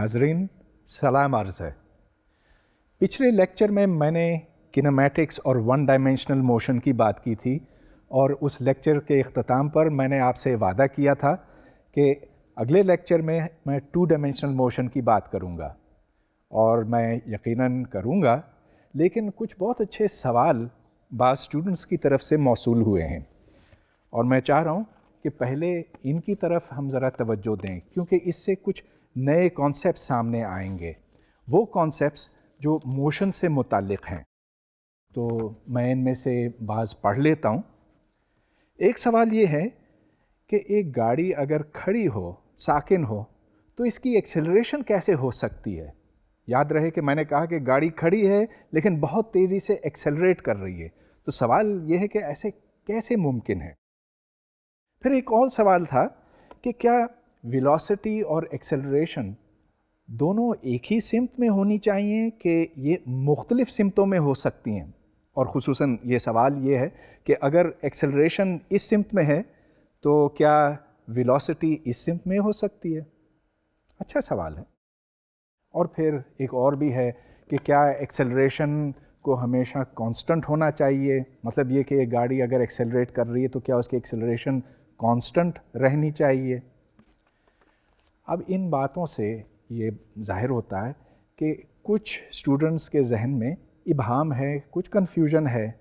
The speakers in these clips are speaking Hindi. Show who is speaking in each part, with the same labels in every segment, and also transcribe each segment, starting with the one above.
Speaker 1: नाजरीन सलाम अर्ज़ है। पिछले लेक्चर में मैंने किनेमैटिक्स और वन डायमेंशनल मोशन की बात की थी और उस लेक्चर के इख्तिताम पर मैंने आपसे वादा किया था कि अगले लेक्चर में मैं टू डायमेंशनल मोशन की बात करूंगा और मैं यकीनन करूंगा, लेकिन कुछ बहुत अच्छे सवाल बाज़ स्टूडेंट्स की तरफ से मौसूल हुए हैं और मैं चाह रहा हूं कि पहले इनकी तरफ हम ज़रा तवज्जो दें, क्योंकि इससे कुछ नए कॉन्सेप्ट सामने आएंगे, वो कॉन्सेप्ट्स जो मोशन से मुताल्लिक़ हैं। तो मैं इनमें से बाज़ पढ़ लेता हूँ। एक सवाल ये है कि एक गाड़ी अगर खड़ी हो, साकिन हो, तो इसकी एक्सेलरेशन कैसे हो सकती है। याद रहे कि मैंने कहा कि गाड़ी खड़ी है लेकिन बहुत तेज़ी से एक्सेलरेट कर रही है, तो सवाल ये है कि ऐसे कैसे मुमकिन है। फिर एक और सवाल था कि क्या वेलोसिटी और एक्सेलरेशन दोनों एक ही सिमत में होनी चाहिए कि ये मुख्तलिफ सिमतों में हो सकती हैं, और ख़ुसूसन ये सवाल ये है कि अगर एक्सेलरेशन इस सिमत में है तो क्या वेलोसिटी इस सिमत में हो सकती है। अच्छा सवाल है। और फिर एक और भी है कि क्या एक्सेलरेशन को हमेशा कांस्टेंट होना चाहिए, मतलब ये कि गाड़ी अगर एक्सेलरेट कर रही है तो क्या उसकी एक्सेलरेशन कांस्टेंट रहनी चाहिए। अब इन बातों से ये ज़ाहिर होता है कि कुछ स्टूडेंट्स के जहन में इबहाम है, कुछ कन्फ्यूजन है,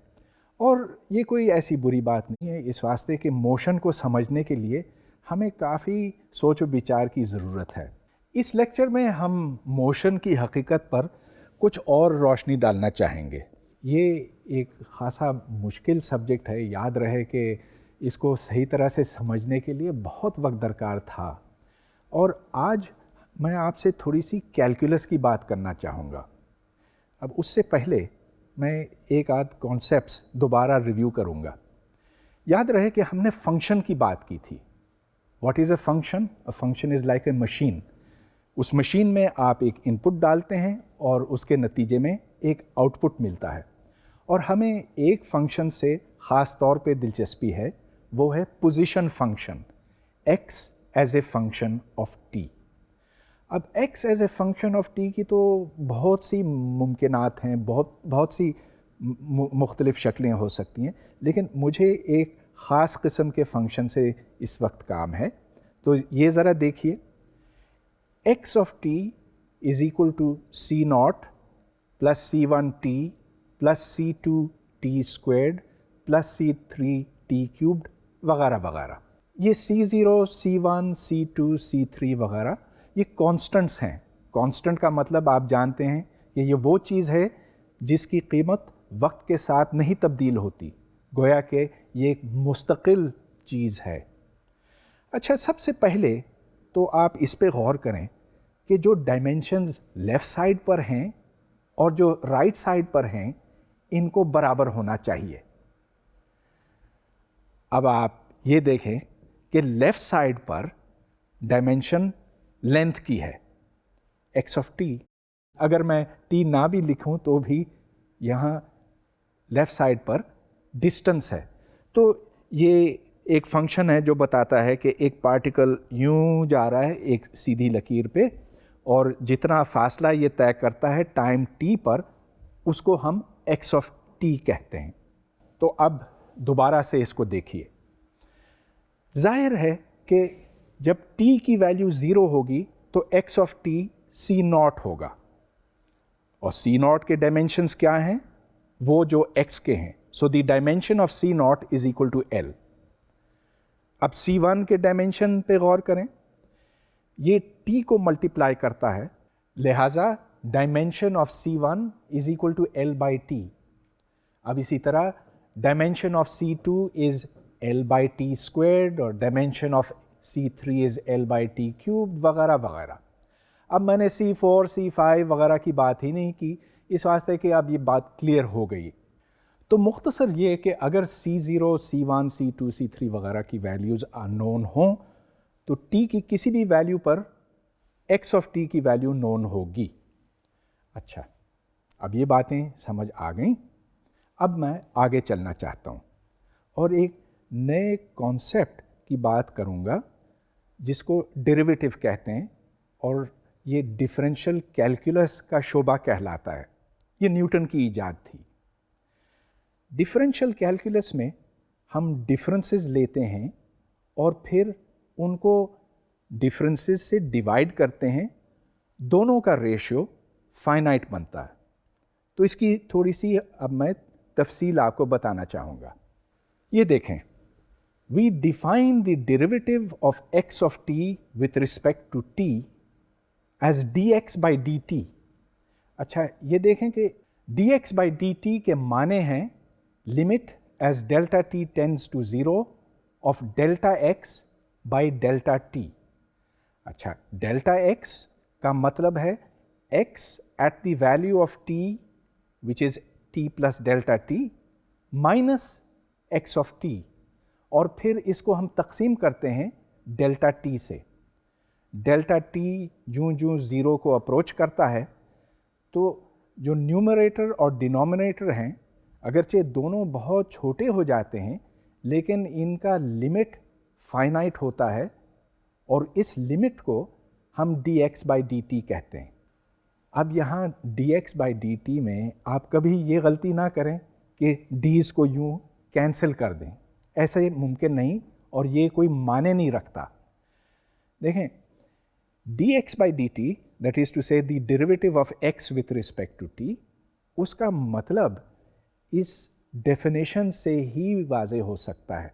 Speaker 1: और ये कोई ऐसी बुरी बात नहीं है। इस वास्ते कि मोशन को समझने के लिए हमें काफ़ी सोच व विचार की ज़रूरत है। इस लेक्चर में हम मोशन की हकीकत पर कुछ और रोशनी डालना चाहेंगे। ये एक ख़ासा मुश्किल सब्जेक्ट है। याद रहे कि इसको सही तरह से समझने के लिए बहुत वक्त दरकार था, और आज मैं आपसे थोड़ी सी कैलकुलस की बात करना चाहूँगा। अब उससे पहले मैं एक आध कॉन्सेप्ट्स दोबारा रिव्यू करूँगा। याद रहे कि हमने फंक्शन की बात की थी। What is a function? A function is like a machine. उस मशीन में आप एक इनपुट डालते हैं और उसके नतीजे में एक आउटपुट मिलता है, और हमें एक फंक्शन से ख़ास तौर पे दिलचस्पी है, वो है position function, x as a function of t। अब x as a function of t की तो बहुत सी मुमकिनात हैं, बहुत सी मुख्तलिफ़ शक्लें हो सकती हैं, लेकिन मुझे एक ख़ास किस्म के फंक्शन से इस वक्त काम है। तो ये ज़रा देखिए, x of t is equal to c0 plus c1t plus c2t squared plus c3t cubed वगैरह वगैरह। ये c0, c1, c2, c3 वगैरह ये कॉन्स्टेंट्स हैं। कॉन्स्टेंट का मतलब आप जानते हैं कि ये वो चीज़ है जिसकी कीमत वक्त के साथ नहीं तब्दील होती, गोया कि ये एक मुस्तकिल चीज़ है। अच्छा, सबसे पहले तो आप इस पे गौर करें कि जो डायमेंशंस लेफ़्ट साइड पर हैं और जो राइट साइड पर हैं, इनको बराबर होना चाहिए। अब आप ये देखें कि लेफ़्ट साइड पर डायमेंशन लेंथ की है, x ऑफ t। अगर मैं t ना भी लिखूं तो भी यहाँ लेफ़्ट साइड पर डिस्टेंस है। तो ये एक फंक्शन है जो बताता है कि एक पार्टिकल यूं जा रहा है एक सीधी लकीर पे, और जितना फासला ये तय करता है टाइम t पर, उसको हम x ऑफ t कहते हैं। तो अब दोबारा से इसको देखिए। जाहिर है कि जब t की वैल्यू 0 होगी तो x ऑफ t c0 होगा, और c0 के डायमेंशंस क्या हैं? वो जो x के हैं। So the dimension of c0 is equal to l। अब c1 के डायमेंशन पे गौर करें, ये t को मल्टीप्लाई करता है, लिहाजा dimension of c1 is equal to l by t। अब इसी तरह dimension of c2 is l by t squared, और dimension of c3 is l by t cube वगैरह वगैरह। अब मैंने c4, c5 वगैरह की बात ही नहीं की, इस वास्ते कि अब ये बात क्लियर हो गई। तो मुख्तसर ये कि अगर c0, c1, c2, c3 वगैरह की वैल्यूज़ अननोन हों तो t की किसी भी वैल्यू पर x ऑफ t की वैल्यू नोन होगी। अच्छा, अब ये बातें समझ आ गई। अब मैं आगे चलना चाहता हूँ और एक नए कॉन्सेप्ट की बात करूँगा जिसको डेरिवेटिव कहते हैं, और ये डिफरेंशियल कैलकुलस का शोबा कहलाता है। ये न्यूटन की ईजाद थी। डिफरेंशियल कैलकुलस में हम डिफरेंसेस लेते हैं और फिर उनको डिफरेंसेस से डिवाइड करते हैं, दोनों का रेशियो फाइनाइट बनता है। तो इसकी थोड़ी सी अब मैं तफसील आपको बताना चाहूँगा। ये देखें, we define the derivative of x of t with respect to t as d x by D t. अच्छा, ये देखें कि d x by D t के माने हैं limit as delta t tends to zero of delta x by delta t. अच्छा, डेल्टा एक्स का मतलब है x at the value of t which is t plus delta t minus x of t, और फिर इसको हम तकसीम करते हैं डेल्टा टी से। डेल्टा टी जूं जूं ज़ीरो को अप्रोच करता है तो जो न्यूमरेटर और डिनोमिनेटर हैं, अगरचे दोनों बहुत छोटे हो जाते हैं, लेकिन इनका लिमिट फाइनाइट होता है और इस लिमिट को हम D x by D T कहते हैं। अब यहाँ D x by D T में आप कभी ये गलती ना करें कि डीज़ को यूँ कैंसिल कर दें, ऐसा मुमकिन नहीं और ये कोई माने नहीं रखता। देखें, D x by D T, that is to say the derivative of x with respect to T, उसका मतलब इस डेफिनेशन से ही वाज़े हो सकता है।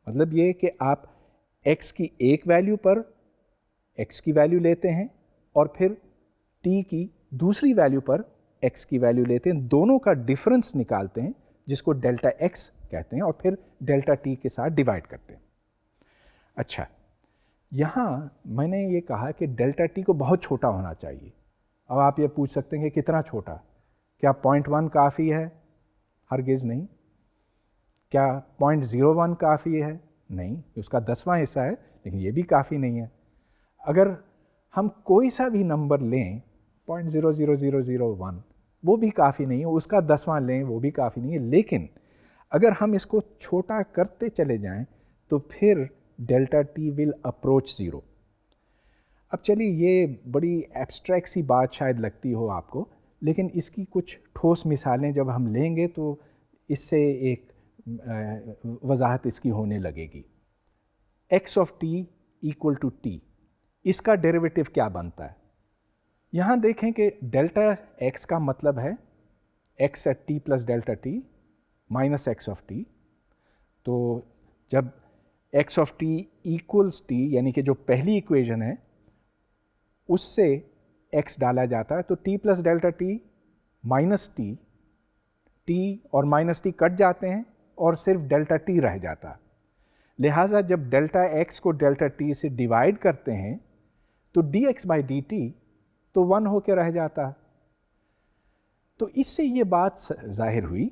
Speaker 1: मतलब ये कि आप x की एक वैल्यू पर x की वैल्यू लेते हैं और फिर t की दूसरी वैल्यू पर x की वैल्यू लेते हैं, दोनों का डिफरेंस निकालते हैं जिसको डेल्टा x कहते हैं और फिर डेल्टा t के साथ डिवाइड करते हैं। अच्छा, यहाँ मैंने ये कहा कि डेल्टा t को बहुत छोटा होना चाहिए। अब आप ये पूछ सकते हैं कि कितना छोटा? क्या 0.1 काफ़ी है? हरगिज़ नहीं। क्या 0.01 काफ़ी है? नहीं, उसका 10वां हिस्सा है, लेकिन ये भी काफ़ी नहीं है। अगर हम कोई सा भी नंबर लें 0.00001, वो भी काफ़ी नहीं है, उसका 10वां लें, वो भी काफ़ी नहीं है। लेकिन अगर हम इसको छोटा करते चले जाएं तो फिर delta T will approach zero. अब चलिए, ये बड़ी एब्स्ट्रैक्ट सी बात शायद लगती हो आपको, लेकिन इसकी कुछ ठोस मिसालें जब हम लेंगे तो इससे एक वजाहत इसकी होने लगेगी। x of t equal to t, इसका डेरिवेटिव क्या बनता है? यहाँ देखें कि डेल्टा x का मतलब है x at t plus delta t minus x of t। तो जब x of t equals t, यानी कि जो पहली इक्वेशन है उससे x डाला जाता है, तो t plus delta t minus t और माइनस t कट जाते हैं और सिर्फ डेल्टा t रह जाता। लिहाजा जब डेल्टा x को डेल्टा t से डिवाइड करते हैं तो dx बाई डी टी तो 1 होकर रह जाता। तो इससे ये बात जाहिर हुई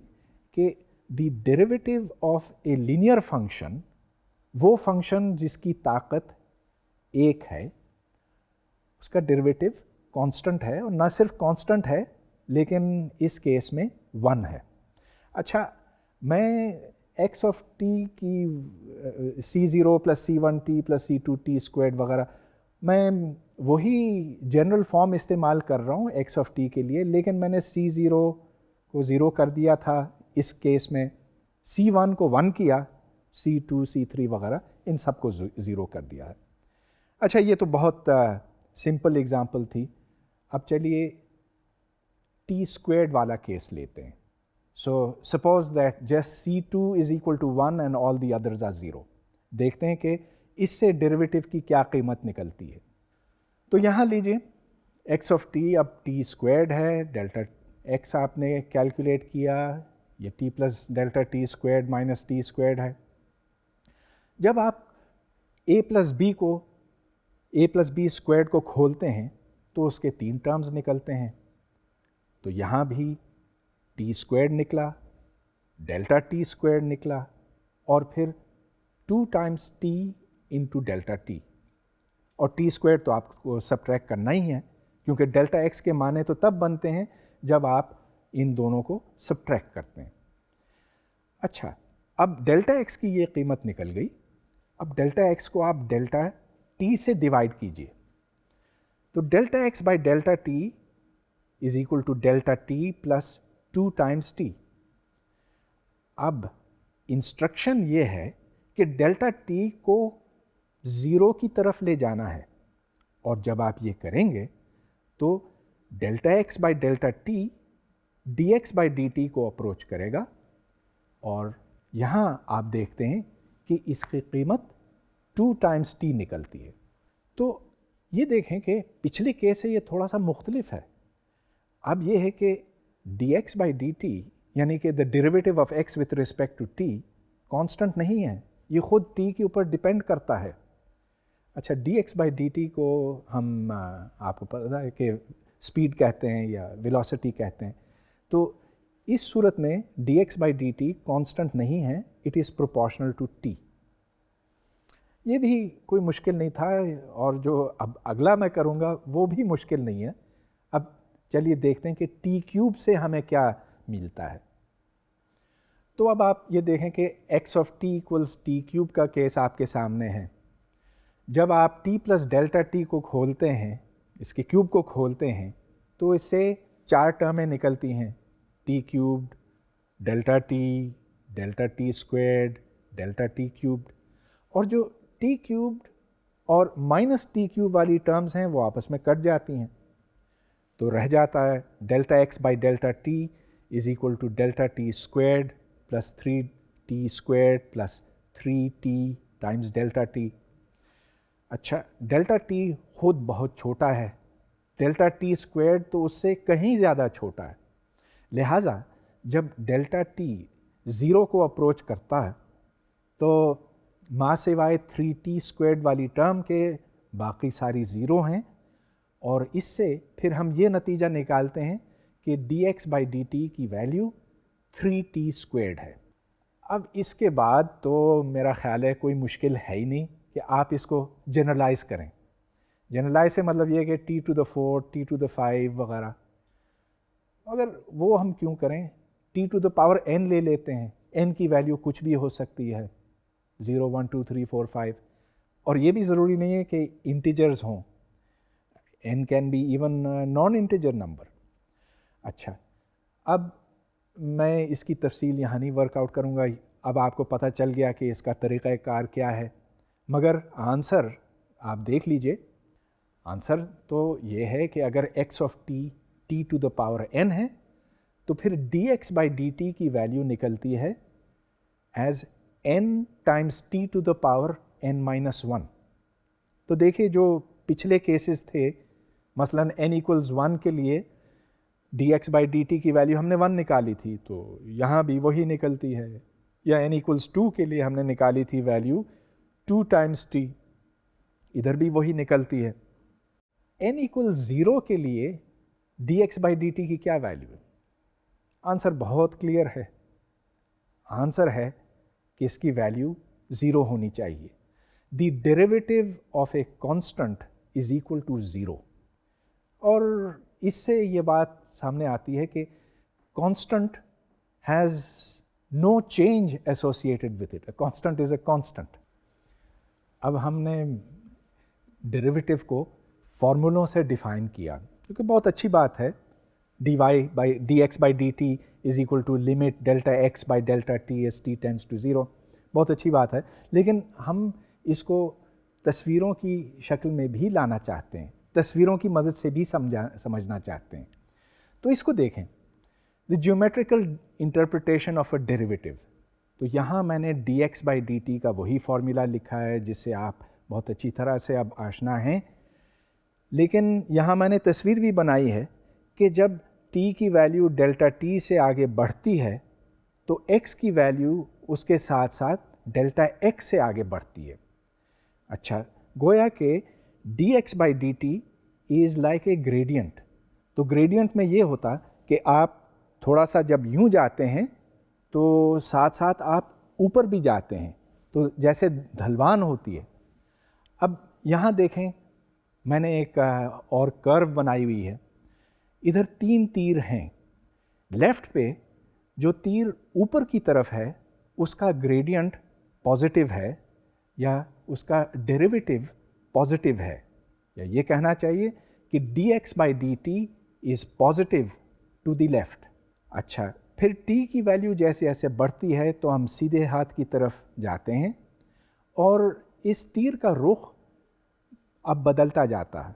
Speaker 1: कि the derivative of a linear function, वो फंक्शन जिसकी ताकत 1 है, उसका डेरिवेटिव कांस्टेंट है, और ना सिर्फ कांस्टेंट है लेकिन इस केस में 1 है। अच्छा, मैं x ऑफ t की c0 plus c1t plus c2t squared वगैरह, मैं वही जनरल फॉर्म इस्तेमाल कर रहा हूँ x ऑफ t के लिए, लेकिन मैंने c0 को 0 कर दिया था इस केस में, c1 को 1 किया, c2 c3 वगैरह इन सब को 0 कर दिया है। अच्छा, ये तो बहुत सिंपल एग्जांपल थी। अब चलिए t स्क्वायर्ड वाला केस लेते हैं। So suppose that just c2 is equal to 1 and all the others are 0. देखते हैं कि इससे डेरिवेटिव की क्या कीमत निकलती है। तो यहाँ लीजिए x ऑफ t, अब t स्क्वायर्ड है, डेल्टा x आपने कैलकुलेट किया, ये t plus delta t squared minus t squared है। जब आप a प्लस b स्क्वायर्ड को खोलते हैं तो उसके 3 टर्म्स निकलते हैं। तो यहाँ भी t स्क्वायर्ड निकला, डेल्टा t स्क्वायर्ड निकला, और फिर 2 times t into delta t, और t स्क्वायर्ड तो आपको सब्ट्रैक्ट करना ही है, क्योंकि डेल्टा x के माने तो तब बनते हैं जब आप इन दोनों को सब्ट्रैक्ट करते हैं। अच्छा, अब डेल्टा x की ये कीमत निकल गई। अब डेल्टा x को आप डेल्टा t से डिवाइड कीजिए, तो delta x by delta t is equal to delta t plus 2 times t. अब इंस्ट्रक्शन ये है कि डेल्टा टी को 0 की तरफ ले जाना है, और जब आप ये करेंगे तो delta x by delta T D x by D T को अप्रोच करेगा, और यहाँ आप देखते हैं कि इसकी कीमत 2 टाइम्स टी निकलती है। तो ये देखें कि पिछले केस से ये थोड़ा सा मुख्तलिफ है। अब ये है कि d x by D t यानी कि the derivative of x with respect to t constant नहीं है, ये खुद टी के ऊपर डिपेंड करता है। अच्छा, D x by D T को हम आपको पता है कि स्पीड कहते हैं या वेलोसिटी कहते हैं। तो इस सूरत में d x by D t constant नहीं है, it is proportional to t. ये भी कोई मुश्किल नहीं था, और जो अब अगला मैं करूँगा वो भी मुश्किल नहीं है। अब चलिए देखते हैं कि टी क्यूब से हमें क्या मिलता है। तो अब आप ये देखें कि x of T equals T cube का केस आपके सामने है। जब आप टी प्लस डेल्टा टी को खोलते हैं, इसके क्यूब को खोलते हैं, तो इससे 4 टर्में निकलती हैं, T cubed, delta t squared, delta T cubed. और जो टी क्यूब्ड और माइनस टी क्यूब वाली टर्म्स हैं वो आपस में कट जाती हैं, तो रह जाता है delta x by delta t is equal to delta t squared plus 3t squared plus 3t times delta t. अच्छा, डेल्टा टी खुद बहुत छोटा है, डेल्टा टी स्क्वेयर्ड तो उससे कहीं ज़्यादा छोटा है। लिहाजा जब डेल्टा टी 0 को अप्रोच करता है तो माँ सिवाय 3t स्क्वेयर्ड वाली टर्म के बाकी सारी ज़ीरो हैं, और इससे फिर हम ये नतीजा निकालते हैं कि dx बाई dt की वैल्यू 3t स्क्वेयर्ड है। अब इसके बाद तो मेरा ख्याल है कोई मुश्किल है ही नहीं कि आप इसको जनरलाइज करें। जनरलाइज से मतलब ये कि t to the 4, t to the 5 वगैरह, मगर वो हम क्यों करें, t to the power n ले लेते हैं, n की वैल्यू कुछ भी हो सकती है, 0, 1, 2, 3, 4, 5, और ये भी ज़रूरी नहीं है कि इंटीजर्स हों, n can be even non integer number. अच्छा, अब मैं इसकी तफसील यहाँ नहीं वर्कआउट करूँगा, अब आपको पता चल गया कि इसका तरीक़ाकार क्या है, मगर आंसर आप देख लीजिए। आंसर तो ये है कि अगर x of t to the power n है तो फिर dx बाई dt की वैल्यू निकलती है as n times t to the power n minus 1। तो देखिए जो पिछले केसेस थे, मसलन n इक्वल्स 1 के लिए dx बाई dt की वैल्यू हमने 1 निकाली थी, तो यहाँ भी वही निकलती है, या n इक्वल्स 2 के लिए हमने निकाली थी वैल्यू 2 टाइम्स t, इधर भी वही निकलती है। n इक्वल्स 0 के लिए dx बाई dt की क्या वैल्यू है? आंसर बहुत क्लियर है, आंसर है कि इसकी वैल्यू 0 होनी चाहिए। The derivative of a constant is equal to 0, और इससे ये बात सामने आती है कि constant has no change associated with it, constant is a constant. अब हमने डेरिवेटिव को फॉर्मूलों से डिफ़ाइन किया, क्योंकि बहुत अच्छी बात है, dx by dt is equal to limit delta x by delta t as t tends to 0, बहुत अच्छी बात है, लेकिन हम इसको तस्वीरों की शक्ल में भी लाना चाहते हैं, तस्वीरों की मदद से भी समझना चाहते हैं। तो इसको देखें, the geometrical interpretation of a derivative. तो यहाँ मैंने dx बाई dt का वही फार्मूला लिखा है जिससे आप बहुत अच्छी तरह से अब आशना हैं, लेकिन यहाँ मैंने तस्वीर भी बनाई है कि जब t की वैल्यू डेल्टा t से आगे बढ़ती है तो x की वैल्यू उसके साथ साथ डेल्टा x से आगे बढ़ती है। अच्छा, गोया कि dx by dt is like a gradient. तो ग्रेडियंट में ये होता कि आप थोड़ा सा जब यूँ जाते हैं तो साथ साथ आप ऊपर भी जाते हैं, तो जैसे ढलवान होती है। अब यहाँ देखें, मैंने एक और कर्व बनाई हुई है, इधर 3 तीर हैं। लेफ़्ट पे जो तीर ऊपर की तरफ है उसका ग्रेडियंट पॉजिटिव है, या उसका डेरिवेटिव पॉजिटिव है, या ये कहना चाहिए कि dx by dt is positive to the left. अच्छा, फिर t की वैल्यू जैसे जैसे बढ़ती है तो हम सीधे हाथ की तरफ जाते हैं और इस तीर का रुख अब बदलता जाता है।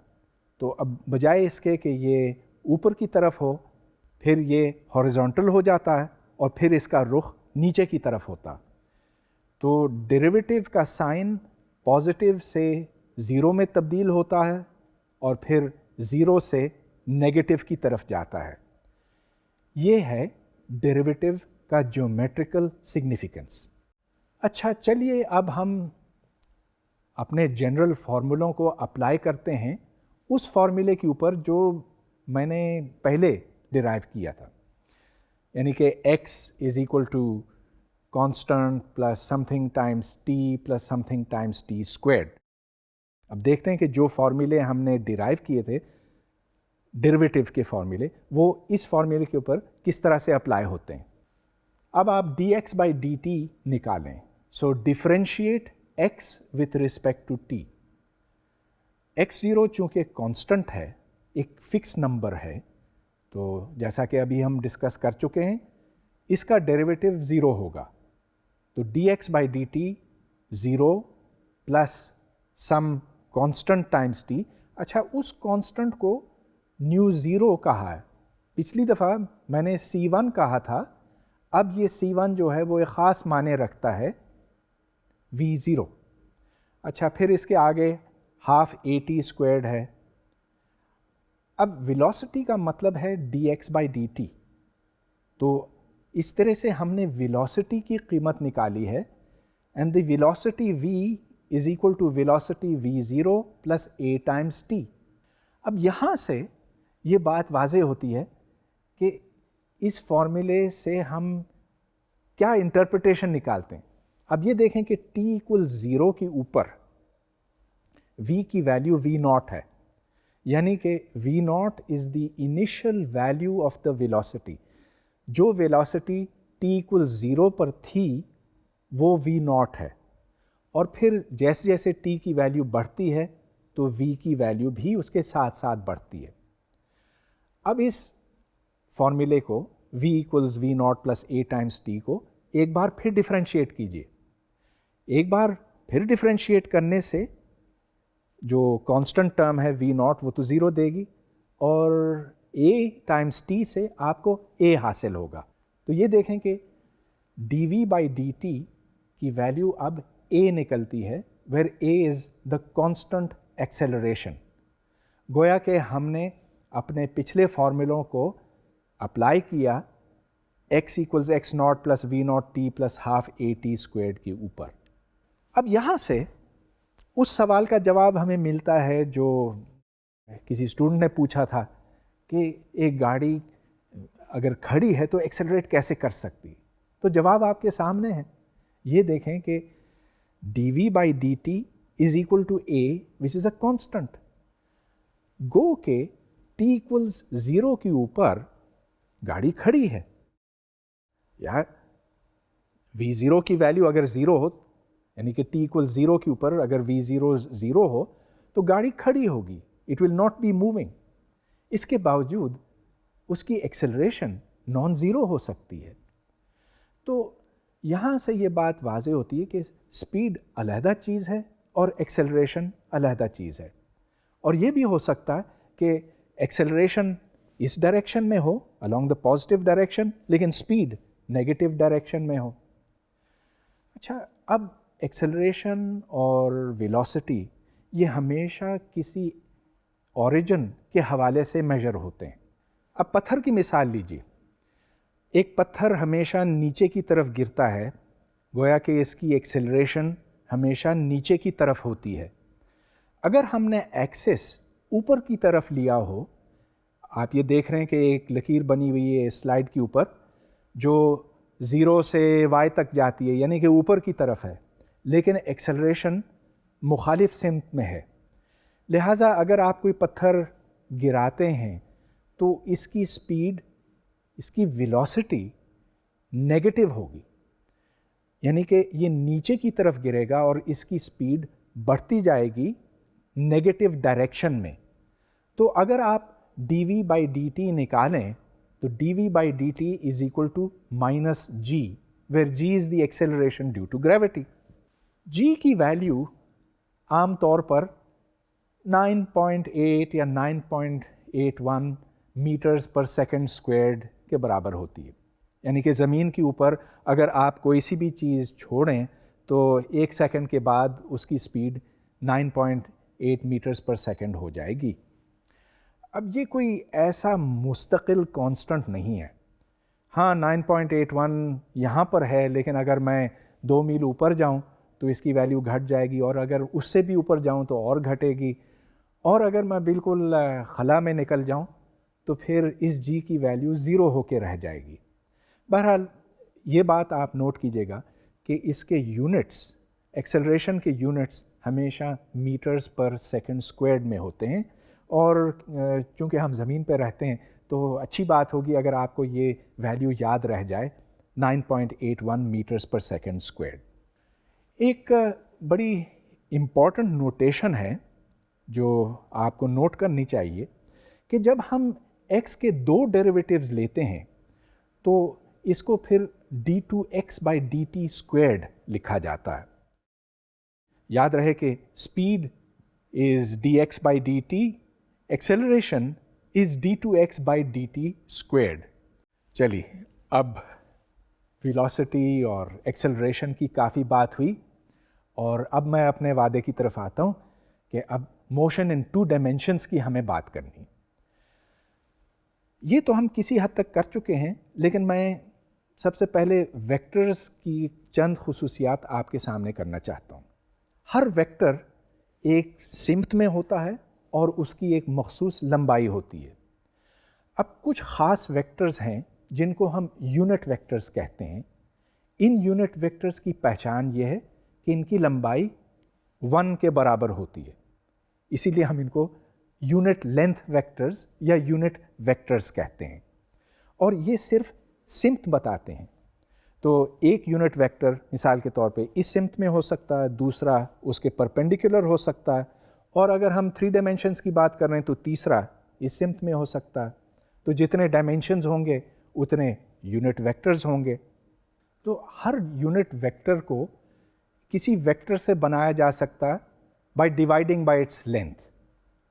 Speaker 1: तो अब बजाय इसके कि ये ऊपर की तरफ हो, फिर ये हॉरिजॉन्टल हो जाता है और फिर इसका रुख नीचे की तरफ होता। तो डेरिवेटिव का साइन पॉजिटिव से ज़ीरो में तब्दील होता है और फिर ज़ीरो से नेगेटिव की तरफ जाता है। ये है डेरिवेटिव का ज्योमेट्रिकल सिग्निफिकेंस। अच्छा, चलिए अब हम अपने जनरल फार्मूलों को अप्लाई करते हैं उस फार्मूले के ऊपर जो मैंने पहले डिराइव किया था, यानी कि x is equal to constant plus something times t plus something times t squared. अब देखते हैं कि जो फार्मूले हमने डिराइव किए थे डेरिवेटिव के फार्मूले, वो इस फार्मूले के ऊपर किस तरह से अप्लाई होते हैं। अब आप dx by dt निकालें। So differentiate x with respect to t। x0 चूँकि कांस्टेंट है, एक फिक्स नंबर है, तो जैसा कि अभी हम डिस्कस कर चुके हैं, इसका डेरिवेटिव ज़ीरो होगा। तो dx by dt zero plus some constant times t। अच्छा, उस कांस्टेंट को न्यू ज़ीरो कहा है। पिछली दफ़ा मैंने C1 कहा था, अब ये C1 जो है वो एक ख़ास माने रखता है V0। अच्छा, फिर इसके आगे हाफ AT स्क्वायर्ड है। अब वेलोसिटी का मतलब है dx by dt। तो इस तरह से हमने वेलोसिटी की कीमत निकाली है and the velocity v is equal to velocity v0 plus a times t। अब यहाँ से ये बात वाज़ेह होती है कि इस फॉर्मूले से हम क्या इंटरप्रिटेशन निकालते हैं। अब ये देखें कि t इक्वल ज़ीरो के ऊपर v की वैल्यू v0 है, यानी कि v0 is the initial value of the velocity. जो वेलोसिटी t इक्वल ज़ीरो पर थी वो v0 है, और फिर जैसे जैसे t की वैल्यू बढ़ती है तो v की वैल्यू भी उसके साथ साथ बढ़ती है। अब इस फॉर्मूले को v equals v0 plus a times t को एक बार फिर डिफरेंशिएट कीजिए। एक बार फिर डिफरेंशिएट करने से जो कांस्टेंट टर्म है v0 वो तो ज़ीरो देगी और a टाइम्स t से आपको a हासिल होगा। तो ये देखें कि dv बाई dt की वैल्यू अब a निकलती है, where a is the constant acceleration. गोया कि हमने अपने पिछले फार्मूलों को अप्लाई किया x equals x naught plus v naught t plus half a t squared के ऊपर। अब यहाँ से उस सवाल का जवाब हमें मिलता है जो किसी स्टूडेंट ने पूछा था कि एक गाड़ी अगर खड़ी है तो एक्सेलरेट कैसे कर सकती। तो जवाब आपके सामने है। ये देखें कि dv by D T is equal to a which is a constant. गो के t इक्वल्स ज़ीरो के ऊपर गाड़ी खड़ी है, या v0 की वैल्यू अगर ज़ीरो हो, यानी कि t इक्वल ज़ीरो के ऊपर अगर v0 ज़ीरो हो तो गाड़ी खड़ी होगी, it will not be moving. इसके बावजूद उसकी एक्सेलरेशन नॉन ज़ीरो हो सकती है। तो यहाँ से ये बात वाज़ेह होती है कि स्पीड अलहदा चीज़ है और एक्सेलरेशन अलहदा चीज़ है। और ये भी हो सकता है कि एक्सेलरेशन इस डायरेक्शन में हो अलोंग द पॉजिटिव डायरेक्शन, लेकिन स्पीड नेगेटिव डायरेक्शन में हो। अच्छा, अब एक्सेलरेशन और वेलोसिटी ये हमेशा किसी ओरिजिन के हवाले से मेजर होते हैं। अब पत्थर की मिसाल लीजिए। एक पत्थर हमेशा नीचे की तरफ गिरता है, गोया कि इसकी एक्सेलरेशन हमेशा नीचे की तरफ होती है। अगर हमने एक्सिस ऊपर की तरफ लिया हो, आप ये देख रहे हैं कि एक लकीर बनी हुई है इस स्लाइड के ऊपर जो ज़ीरो से y तक जाती है, यानी कि ऊपर की तरफ है, लेकिन एक्सेलरेशन मुखालिफ सिमत में है। लिहाजा अगर आप कोई पत्थर गिराते हैं तो इसकी स्पीड, इसकी वेलोसिटी नेगेटिव होगी, यानी कि ये नीचे की तरफ गिरेगा और इसकी स्पीड बढ़ती जाएगी नेगेटिव डायरेक्शन में। तो अगर आप dv by dt निकालें तो dv by dt is equal to minus g, where g is the acceleration due to gravity. g की वैल्यू आमतौर पर 9.8 या 9.81 मीटर्स पर सेकंड स्क्वायर्ड के बराबर होती है। यानी कि ज़मीन के ऊपर अगर आप कोई सी भी चीज़ छोड़ें तो 1 सेकंड के बाद उसकी स्पीड 9.8 मीटर्स पर सेकंड हो जाएगी। अब ये कोई ऐसा मुस्तकिल कांस्टेंट नहीं है। हाँ, 9.81 यहाँ पर है, लेकिन अगर मैं 2 मील ऊपर जाऊँ तो इसकी वैल्यू घट जाएगी, और अगर उससे भी ऊपर जाऊँ तो और घटेगी, और अगर मैं बिल्कुल खला में निकल जाऊँ तो फिर इस जी की वैल्यू ज़ीरो होके रह जाएगी। बहरहाल ये बात आप नोट कीजिएगा कि इसके यूनिट्स, एक्सेलरेशन के यूनिट्स हमेशा मीटर्स पर सेकंड स्क्वायर्ड में होते हैं, और चूँकि हम ज़मीन पर रहते हैं तो अच्छी बात होगी अगर आपको ये वैल्यू याद रह जाए, 9.81 मीटर्स पर सेकंड स्क्वायर्ड। एक बड़ी इम्पॉर्टेंट नोटेशन है जो आपको नोट करनी चाहिए कि जब हम x के दो डेरिवेटिव्स लेते हैं तो इसको फिर d2x by dt स्क्वायर्ड लिखा जाता है। याद रहे कि speed is dx by dt, acceleration is d2x by dt squared. चलिए, अब वेलोसिटी और एक्सेलरेशन की काफ़ी बात हुई, और अब मैं अपने वादे की तरफ आता हूँ कि अब मोशन इन 2 डायमेंशंस की हमें बात करनी। ये तो हम किसी हद तक कर चुके हैं, लेकिन मैं सबसे पहले वेक्टर्स की चंद खुसूसियात आपके सामने करना चाहता हूँ। हर वेक्टर एक सिमत में होता है और उसकी एक मखसूस लंबाई होती है। अब कुछ ख़ास वेक्टर्स हैं जिनको हम यूनिट वेक्टर्स कहते हैं। इन यूनिट वेक्टर्स की पहचान ये है कि इनकी लंबाई 1 के बराबर होती है, इसीलिए हम इनको यूनिट लेंथ वेक्टर्स या यूनिट वेक्टर्स कहते हैं, और ये सिर्फ सिमत बताते हैं। तो एक यूनिट वेक्टर मिसाल के तौर पे इस सिमत में हो सकता है, दूसरा उसके परपेंडिकुलर हो सकता है, और अगर हम 3 डायमेंशंस की बात कर रहे हैं तो तीसरा इस सिमत में हो सकता है। तो जितने डायमेंशंस होंगे उतने यूनिट वेक्टर्स होंगे। तो हर यूनिट वेक्टर को किसी वेक्टर से बनाया जा सकता है by dividing by its length,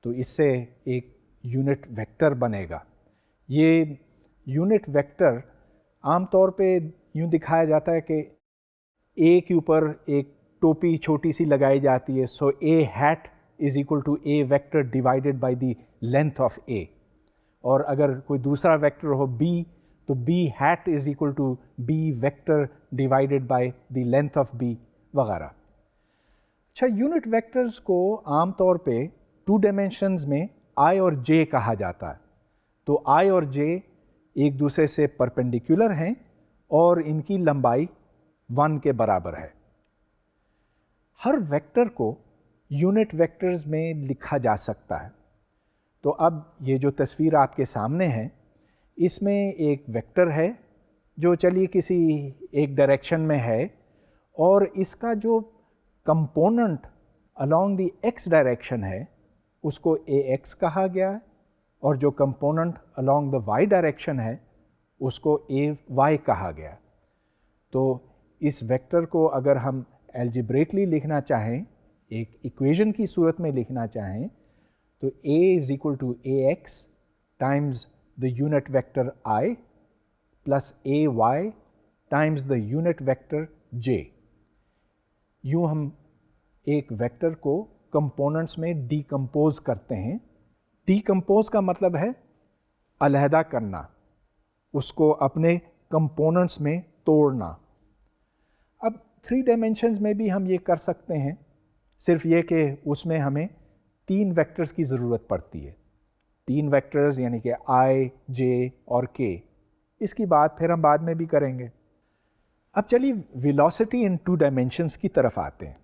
Speaker 1: तो इससे एक यूनिट वेक्टर बनेगा। ये यूनिट वेक्टर आमतौर पे यूँ दिखाया जाता है कि ए के ऊपर एक टोपी छोटी सी लगाई जाती है, so A hat is equal to A vector divided by the length of A, और अगर कोई दूसरा वेक्टर हो बी तो B hat is equal to B vector divided by the length of B वगैरह। अच्छा, यूनिट वेक्टर्स को आमतौर पे 2 डायमेंशंस में आई और जे कहा जाता है। तो आई और जे एक दूसरे से परपेंडिकुलर हैं और इनकी लंबाई 1 के बराबर है। हर वेक्टर को यूनिट वेक्टर्स में लिखा जा सकता है। तो अब ये जो तस्वीर आपके सामने है, इसमें एक वेक्टर है जो चलिए किसी एक डायरेक्शन में है, और इसका जो component along the x direction है उसको ax कहा गया है, और जो component along the y direction है उसको ay कहा गया। तो इस वेक्टर को अगर हम एल्जेब्रिकली लिखना चाहें, एक इक्वेशन की सूरत में लिखना चाहें, तो a is equal to ax times the unit vector i plus ay times the unit vector j। यूँ हम एक वेक्टर को कंपोनेंट्स में डीकम्पोज करते हैं। डीकम्पोज का मतलब है अलहदा करना, उसको अपने कंपोनेंट्स में तोड़ना। अब 3 डायमेंशंस में भी हम ये कर सकते हैं, सिर्फ ये कि उसमें हमें 3 वेक्टर्स की ज़रूरत पड़ती है। 3 वेक्टर्स यानी कि i, j और k। इसकी बात फिर हम बाद में भी करेंगे। अब चलिए वेलोसिटी इन 2 डायमेंशंस की तरफ आते हैं।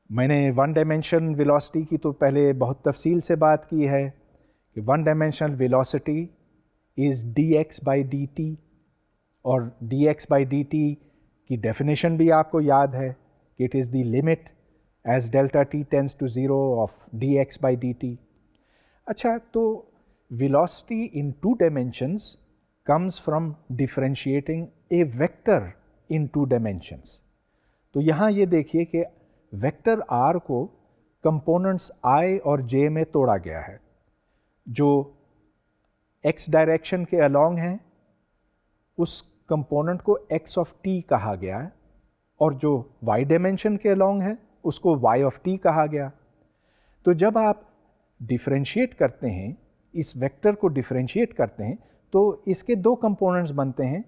Speaker 1: मैंने 1 डायमेंशन वेलोसिटी की तो पहले बहुत तफसील से बात की है कि 1 dimensional velocity is dx by dt, और dx by dt की डेफिनेशन भी आपको याद है कि it is the limit as delta t tends to 0 of dx by dt। अच्छा, तो velocity in two dimensions comes from differentiating a vector in two dimensions. तो यहाँ ये देखिए कि वेक्टर r को कंपोनेंट्स i और j में तोड़ा गया है। जो x डायरेक्शन के अलोंग है उस कंपोनेंट को x ऑफ t कहा गया है, और जो y डायमेंशन के अलोंग है उसको y ऑफ t कहा गया। तो जब आप डिफरेंशिएट करते हैं, इस वेक्टर को डिफरेंशिएट करते हैं, तो इसके दो कंपोनेंट्स बनते हैं,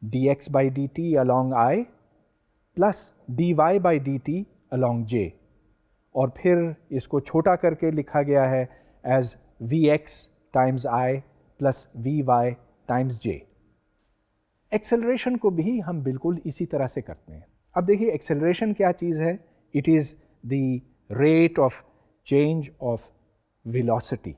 Speaker 1: dx by D t along i plus dy by D t along j, और फिर इसको छोटा करके लिखा गया है as vx times i plus vy times j। Acceleration को भी हम बिल्कुल इसी तरह से करते हैं। अब देखिए एक्सेलरेशन क्या चीज़ है? It is the rate of change of velocity.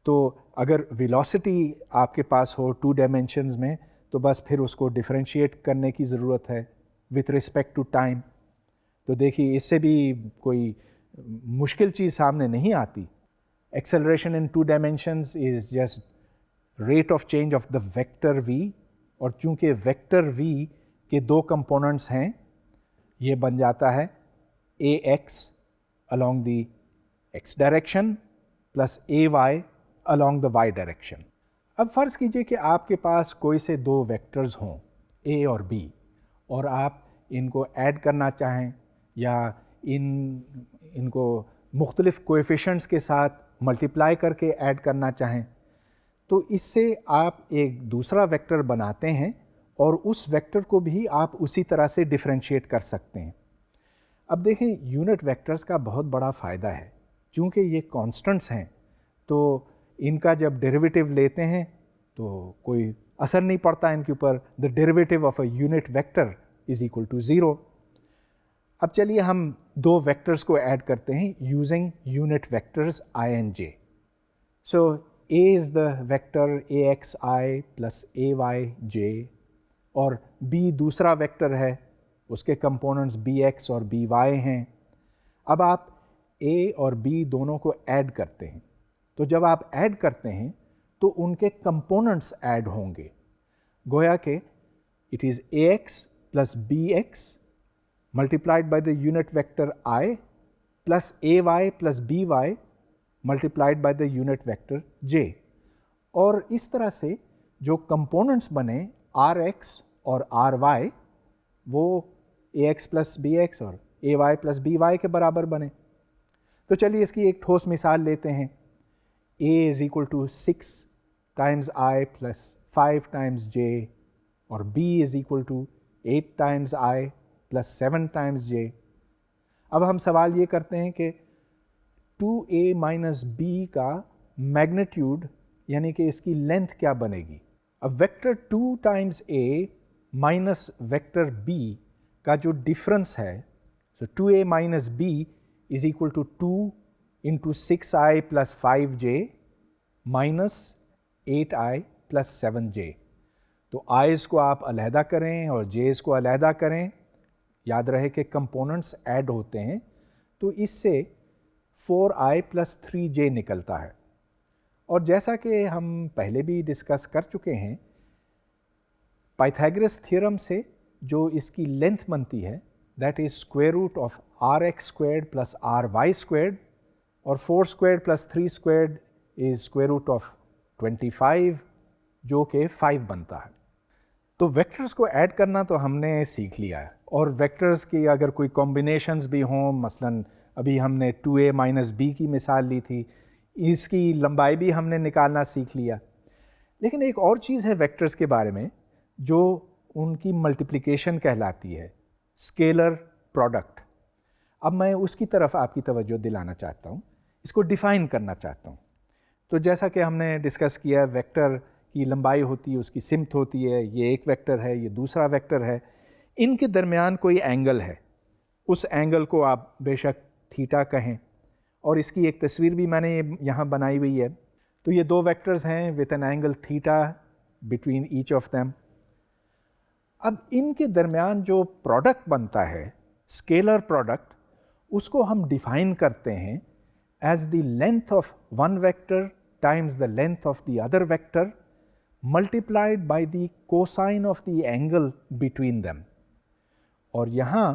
Speaker 1: तो अगर वेलोसिटी आपके पास हो टू डायमेंशंस में, तो बस फिर उसको डिफरेंशिएट करने की ज़रूरत है विथ रिस्पेक्ट टू टाइम। तो देखिए इससे भी कोई मुश्किल चीज़ सामने नहीं आती। Acceleration in to dimensions is just rate of change of the vector v, और चूंकि वेक्टर v के दो कंपोनेंट्स हैं, ये बन जाता है ax along the x direction plus ay along the y direction. अब फ़र्ज़ कीजिए कि आपके पास कोई से दो वेक्टर्स हों a और b, और आप इनको ऐड करना चाहें या इनको मुख्तलिफ़ कोएफ़िशिएंट्स के साथ मल्टीप्लाई करके ऐड करना चाहें, तो इससे आप एक दूसरा वेक्टर बनाते हैं और उस वेक्टर को भी आप उसी तरह से डिफरेंशिएट कर सकते हैं। अब देखें यूनिट वेक्टर्स का बहुत बड़ा फ़ायदा है, चूँकि ये कांस्टेंट्स हैं तो इनका जब डेरिवेटिव लेते हैं तो कोई असर नहीं पड़ता इनके ऊपर। The derivative of a unit vector is equal to 0। अब चलिए हम दो वेक्टर्स को ऐड करते हैं using unit vectors i and j। So a is the vector axi plus ayj, और b दूसरा वेक्टर है, उसके कंपोनेंट्स bx और by हैं। अब आप a और b दोनों को ऐड करते हैं, तो जब आप ऐड करते हैं तो उनके कंपोनेंट्स ऐड होंगे, गोया के it is ax plus bx multiplied by the unit vector i plus ay plus by multiplied by the unit vector j। और इस तरह से जो कंपोनेंट्स बने rx और ry, वो ax प्लस bx और ay प्लस by के बराबर बने। तो चलिए इसकी एक ठोस मिसाल लेते हैं। a is equal to 6 times i plus 5 times j, और b is equal to 8 times i plus 7 times j। अब हम सवाल ये करते हैं कि 2a माइनस b का मैग्नीट्यूड यानी कि इसकी लेंथ क्या बनेगी। अब वेक्टर 2 टाइम्स a माइनस वेक्टर b का जो डिफरेंस है, so 2a minus b is equal to 2 into 6i plus 5j minus 8i plus 7j। तो i's को आप अलहदा करें और j's को अलहदा करें, याद रहे कि कंपोनेंट्स ऐड होते हैं, तो इससे 4i प्लस 3j निकलता है। और जैसा कि हम पहले भी डिस्कस कर चुके हैं, पाइथागोरस थ्योरम से जो इसकी लेंथ बनती है that is square root of rx squared plus ry squared, और 4 squared plus 3 squared is square root of 25 जो कि 5 बनता है। तो वेक्टर्स को ऐड करना तो हमने सीख लिया है, और वेक्टर्स की अगर कोई कॉम्बिनेशंस भी हों, मसलन अभी हमने 2a माइनस b की मिसाल ली थी, इसकी लंबाई भी हमने निकालना सीख लिया। लेकिन एक और चीज़ है वेक्टर्स के बारे में जो उनकी मल्टीप्लिकेशन कहलाती है, स्केलर प्रोडक्ट। अब मैं उसकी तरफ आपकी तवज्जो दिलाना चाहता हूँ, इसको डिफ़ाइन करना चाहता हूँ। तो जैसा कि हमने डिस्कस किया, वेक्टर की लंबाई होती है, उसकी सिमत होती है, ये एक वेक्टर है, ये दूसरा वेक्टर है, इनके दरमियान कोई एंगल है, उस एंगल को आप बेशक थीटा कहें, और इसकी एक तस्वीर भी मैंने यहाँ बनाई हुई है। तो ये दो वेक्टर्स हैं with an angle theta between each of them. अब इनके दरमियान जो प्रोडक्ट बनता है, स्केलर प्रोडक्ट, उसको हम डिफ़ाइन करते हैं as the length of one vector times the length of the other vector multiplied by the cosine of the angle between them. और यहाँ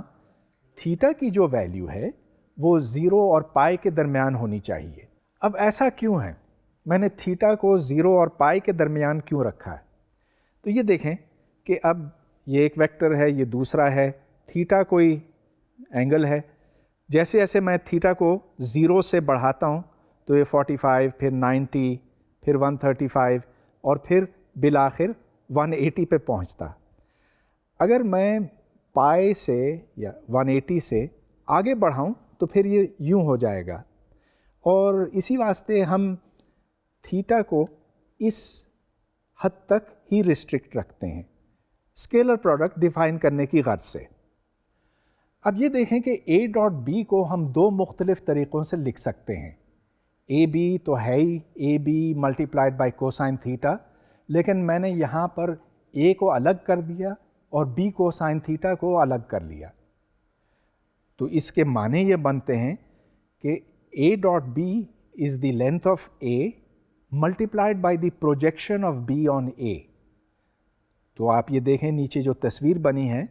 Speaker 1: थीटा की जो वैल्यू है वो 0 और पाई के दरमियान होनी चाहिए। अब ऐसा क्यों है? मैंने थीटा को 0 और पाई के दरमियान क्यों रखा है? तो ये देखें कि अब ये एक वेक्टर है, ये दूसरा है, थीटा कोई एंगल है। जैसे जैसे मैं थीटा को 0 से बढ़ाता हूँ तो ये 45, फिर 90, फिर 135 और फिर बिलाखिर 180 पे पहुँचता। अगर मैं पाई से या 180 से आगे बढ़ाऊँ तो फिर ये यूँ हो जाएगा। और इसी वास्ते हम थीटा को इस हद तक ही रिस्ट्रिक्ट रखते हैं स्केलर प्रोडक्ट डिफाइन करने की गर्ज से। अब ये देखें कि a डॉट बी को हम दो मुख्तलिफ तरीक़ों से लिख सकते हैं। ए बी तो है ही A B multiplied by cosine theta, लेकिन मैंने यहाँ पर a को अलग कर दिया और b कोसाइन थीटा को अलग कर लिया। तो इसके माने ये बनते हैं कि a dot B is the length of a multiplied by the projection of b on a। तो आप ये देखें नीचे जो तस्वीर बनी है,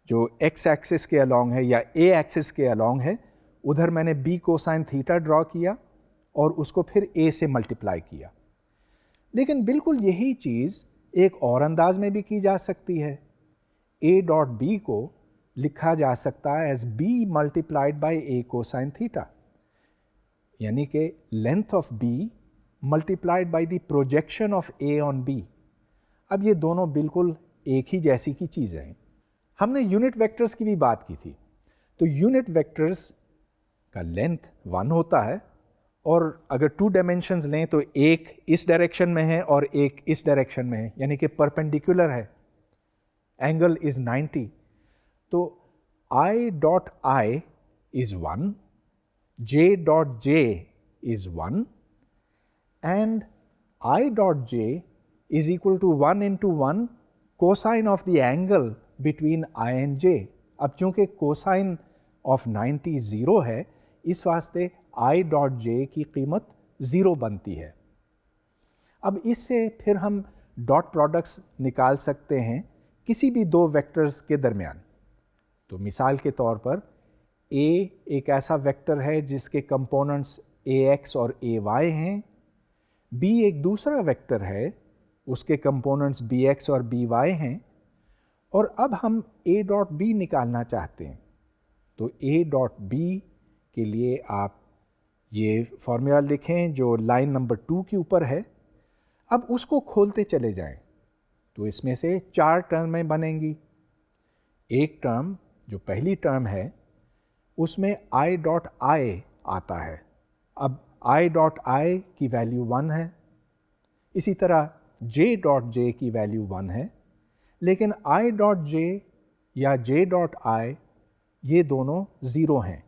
Speaker 1: जो x एक्सिस के अलॉन्ग है या a एक्सिस के अलॉन्ग है, उधर मैंने b कोसाइन थीटा ड्रॉ किया और उसको फिर a से मल्टीप्लाई किया। लेकिन बिल्कुल यही चीज़ एक और अंदाज में भी की जा सकती है। a डॉट b को लिखा जा सकता है as b multiplied by a cosine theta, यानी कि length of b multiplied by the projection of a on b। अब ये दोनों बिल्कुल एक ही जैसी की चीज़ें हैं। हमने यूनिट वेक्टर्स की भी बात की थी। तो यूनिट वेक्टर्स का लेंथ 1 होता है और अगर 2 डायमेंशंस लें तो एक इस डायरेक्शन में है और एक इस डायरेक्शन में है, यानी कि परपेंडिकुलर है, एंगल इज़ 90। तो I dot I is 1, J dot J is 1 and I dot J is equal to 1 into 1 cosine of the angle between I and J। अब चूंकि cosine of 90 0 है, इस वास्ते I डॉट J की कीमत 0 बनती है। अब इससे फिर हम डॉट प्रोडक्ट्स निकाल सकते हैं किसी भी दो वेक्टर्स के दरमियान। तो मिसाल के तौर पर A एक ऐसा वेक्टर है जिसके कंपोनेंट्स AX और AY हैं, B एक दूसरा वेक्टर है, उसके कंपोनेंट्स BX और BY हैं, और अब हम A डॉट B निकालना चाहते हैं। तो A डॉट B के लिए आप ये फॉर्मूला लिखें जो लाइन नंबर 2 के ऊपर है। अब उसको खोलते चले जाएं तो इसमें से 4 टर्में बनेंगी। एक टर्म जो पहली टर्म है उसमें I डॉट I आता है। अब I डॉट I की वैल्यू 1 है, इसी तरह J डॉट J की वैल्यू 1 है, लेकिन I डॉट J या J डॉट I ये दोनों 0 हैं।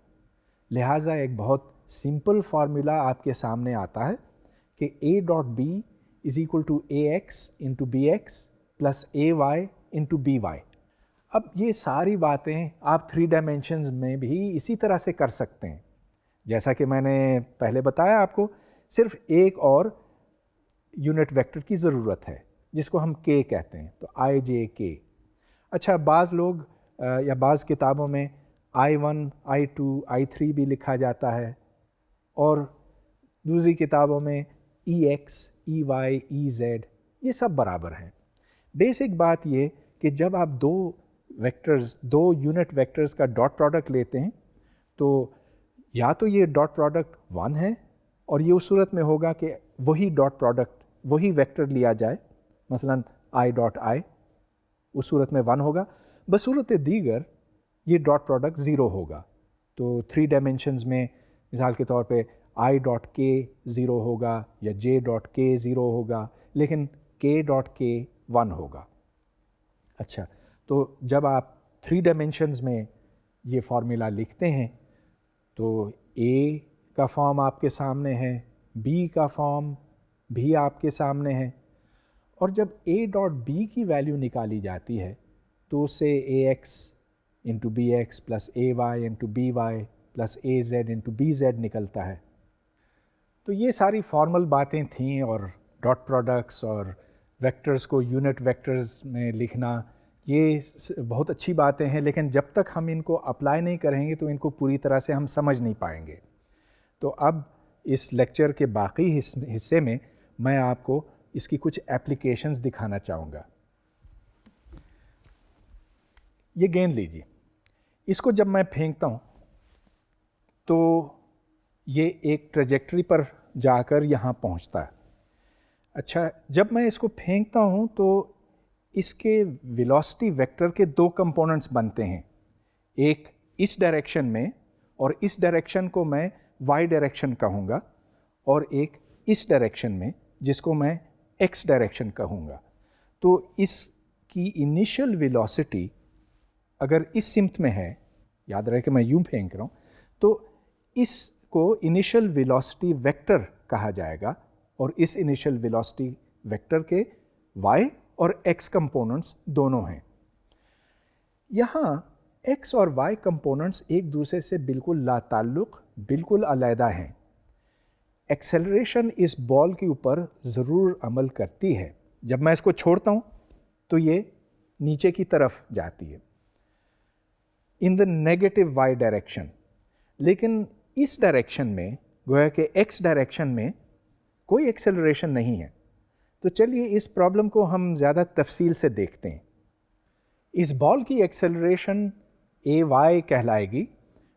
Speaker 1: लिहाजा एक बहुत सिंपल फार्मूला आपके सामने आता है कि A dot B is equal to AX into BX plus AY into BY। अब ये सारी बातें आप 3 डायमेंशंस में भी इसी तरह से कर सकते हैं। जैसा कि मैंने पहले बताया आपको, सिर्फ एक और यूनिट वेक्टर की ज़रूरत है जिसको हम K कहते हैं। तो IJK। अच्छा, बाज़ लोग या बाज़ किताबों में I1, I2, I3 भी लिखा जाता है और दूसरी किताबों में EX, EY, EZ, ये सब बराबर हैं। बेसिक बात ये कि जब आप दो यूनिट वेक्टर्स का डॉट प्रोडक्ट लेते हैं तो या तो ये डॉट प्रोडक्ट 1 है और ये उस सूरत में होगा कि वही डॉट प्रोडक्ट वही वेक्टर लिया जाए, मसलन I डॉट I उस सूरत में 1 होगा, बसूरत दीगर ये डॉट प्रोडक्ट 0 होगा। तो 3 डायमेंशंस में मिसाल के तौर पे I डॉट K 0 होगा या J डॉट K 0 होगा, लेकिन K डॉट K 1 होगा। अच्छा, तो जब आप 3 डायमेंशंस में ये फार्मूला लिखते हैं तो A का फॉर्म आपके सामने है, B का फॉर्म भी आपके सामने है, और जब A डॉट B की वैल्यू निकाली जाती है तो उससे AX into BX plus AY into BY plus AZ into BZ निकलता है। तो ये सारी फॉर्मल बातें थीं, और डॉट प्रोडक्ट्स और वेक्टर्स को यूनिट वेक्टर्स में लिखना, ये बहुत अच्छी बातें हैं, लेकिन जब तक हम इनको अप्लाई नहीं करेंगे तो इनको पूरी तरह से हम समझ नहीं पाएंगे। तो अब इस लेक्चर के बाकी हिस्से में मैं आपको इसकी कुछ एप्लीकेशंस दिखाना चाहूँगा। ये गेंद लीजिए, इसको जब मैं फेंकता हूँ तो ये एक ट्रेजेक्टरी पर जाकर यहाँ पहुँचता है। अच्छा, जब मैं इसको फेंकता हूँ तो इसके वेलोसिटी वेक्टर के दो कंपोनेंट्स बनते हैं, एक इस डायरेक्शन में और इस डायरेक्शन को मैं वाई डायरेक्शन कहूँगा, और एक इस डायरेक्शन में जिसको मैं एक्स डायरेक्शन कहूँगा। तो इसकी इनिशियल वेलोसिटी अगर इस सिमत में है, याद रहे कि मैं यूँ फेंक रहा हूँ, तो इसको इनिशियल वेलोसिटी वेक्टर कहा जाएगा, और इस इनिशियल वेलोसिटी वेक्टर के y और x कंपोनेंट्स दोनों हैं। यहाँ x और y कंपोनेंट्स एक दूसरे से बिल्कुल लाताल्लुक़, बिल्कुल अलहदा हैं। एक्सेलरेशन इस बॉल के ऊपर ज़रूर अमल करती है। जब मैं इसको छोड़ता हूँ तो ये नीचे की तरफ जाती है in the negative y direction, लेकिन इस डायरेक्शन में, गोया कि x डायरेक्शन में, कोई एक्सेलरेशन नहीं है। तो चलिए इस प्रॉब्लम को हम ज़्यादा तफसील से देखते हैं। इस बॉल की एक्सेलरेशन ay कहलाएगी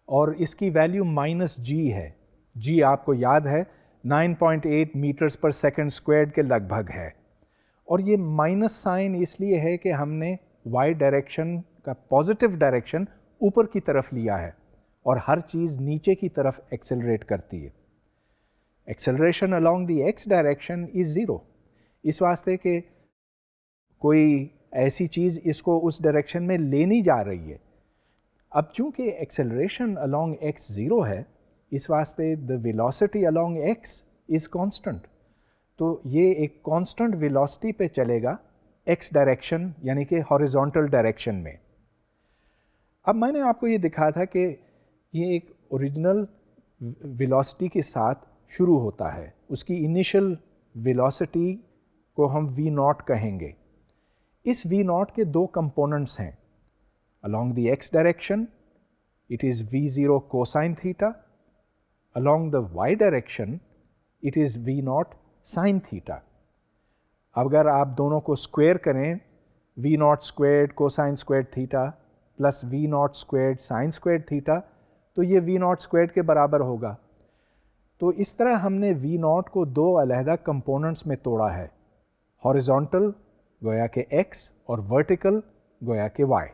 Speaker 1: और इसकी वैल्यू -g है। g आपको याद है 9.8 मीटर्स पर सेकंड स्क्वायर्ड के लगभग है, और ये माइनस साइन इसलिए है कि हमने y डायरेक्शन का पॉजिटिव डायरेक्शन ऊपर की तरफ लिया है, और हर चीज़ नीचे की तरफ एक्सेलरेट करती है। Acceleration along the x direction is zero, इस वास्ते कि कोई ऐसी चीज़ इसको उस डायरेक्शन में ले नहीं जा रही है। अब चूंकि एक्सेलरेशन अलोंग x ज़ीरो है, इस वास्ते the velocity along x is constant, तो ये एक कांस्टेंट वेलोसिटी पे चलेगा x डायरेक्शन यानी कि हॉरिजॉन्टल डायरेक्शन में। अब मैंने आपको ये दिखाया था कि ये एक ओरिजिनल वेलोसिटी के साथ शुरू होता है, उसकी इनिशियल वेलोसिटी को हम v0 कहेंगे। इस v0 के दो कंपोनेंट्स हैं। Along the x direction it is v0 cosine theta, along the y direction it is v0 sine theta. अगर आप दोनों को स्क्वायर करें, v0 squared cosine squared theta plus v0 squared sine squared theta, तो ये v0 स्क्वायर्ड के बराबर होगा। तो इस तरह हमने v0 को दो अलहदा कंपोनेंट्स में तोड़ा है, हॉरिजॉन्टल गोया के x और वर्टिकल गोया के y।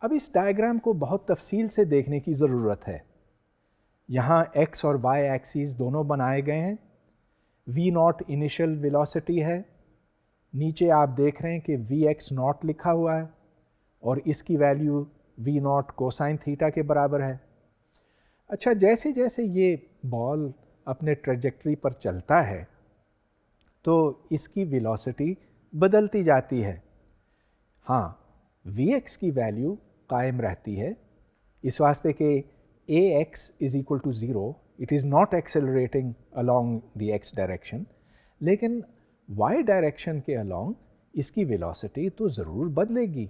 Speaker 1: अब इस डायग्राम को बहुत तफसील से देखने की ज़रूरत है। यहाँ x और y एक्सिस दोनों बनाए गए हैं। v0 इनिशियल वेलोसिटी है, नीचे आप देख रहे हैं कि vx0 लिखा हुआ है और इसकी वैल्यू v0 कोसाइन थीटा के बराबर है। अच्छा, जैसे जैसे ये बॉल अपने ट्रेजेक्टरी पर चलता है तो इसकी वेलोसिटी बदलती जाती है। हाँ, vx की वैल्यू कायम रहती है, इस वास्ते कि ax is equal to zero, it is not accelerating along the x direction, लेकिन y डायरेक्शन के अलोंग इसकी वेलोसिटी तो ज़रूर बदलेगी,